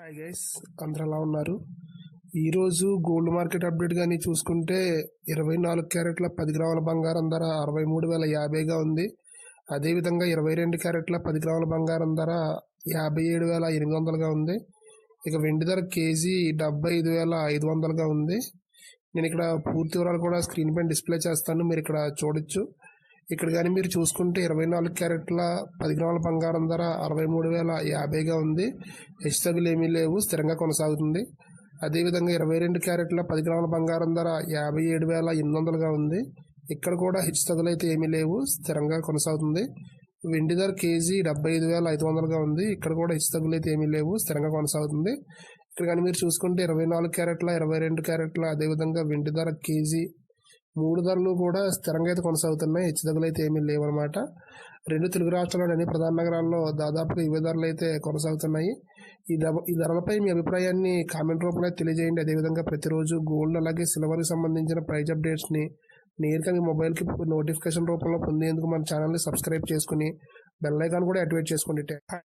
Hi guys, అందరు ఎలా ఉన్నారు? ఈరోజు గోల్డ్ మార్కెట్ అప్డేట్ కానీ చూసుకుంటే 24 క్యారెట్ల 10 గ్రాముల బంగారం ధర 63,050గా ఉంది. అదేవిధంగా 22 క్యారెట్ల 10 గ్రాముల బంగారం ధర 57,800గా ఉంది. ఇక వెండి ధర కేజీ 75,500గా ఉంది. నేను ఇక్కడ పూర్తి వివరాలు కూడా స్క్రీన్ పైన డిస్ప్లే చేస్తాను, మీరు ఇక్కడ చూడొచ్చు. ఇక్కడ కానీ మీరు చూసుకుంటే 24 క్యారెట్ల 10 గ్రాముల బంగారం ధర 63,050గా ఉంది. హెచ్చుతగ్గులు ఏమీ లేవు, స్థిరంగా కొనసాగుతుంది. అదేవిధంగా 22 క్యారెట్ల 10 గ్రాముల బంగారం ధర 57,800గా ఉంది. ఇక్కడ కూడా హెచ్చుతగ్గులు అయితే ఏమీ లేవు, స్థిరంగా కొనసాగుతుంది. వెండి ధర కేజీ 75,500గా ఉంది. ఇక్కడ కూడా హెచ్చుతగ్గులు అయితే ఏమీ లేవు, స్థిరంగా కొనసాగుతుంది. ఇక్కడ కానీ మీరు చూసుకుంటే 24 క్యారెట్ల 22 క్యారెట్ల అదేవిధంగా వెండి ధర కేజీ 3 ధరలు కూడా స్థిరంగా అయితే కొనసాగుతున్నాయి, హెచ్చుతగ్గులు అయితే ఏమీ లేవన్నమాట. రెండు తెలుగు రాష్ట్రాల్లోని అన్ని ప్రధాన నగరాల్లో దాదాపుగా ఇవే ధరలు అయితే కొనసాగుతున్నాయి. ఈ ధరలపై మీ అభిప్రాయాన్ని కామెంట్ రూపంలో తెలియజేయండి. అదేవిధంగా ప్రతిరోజు గోల్డ్ అలాగే సిల్వర్కి సంబంధించిన ప్రైజ్ అప్డేట్స్ని నేరుగా మీ మొబైల్కి నోటిఫికేషన్ రూపంలో పొందేందుకు మన ఛానల్ని సబ్స్క్రైబ్ చేసుకుని బెల్ ఐకాన్ కూడా యాక్టివేట్ చేసుకోండి.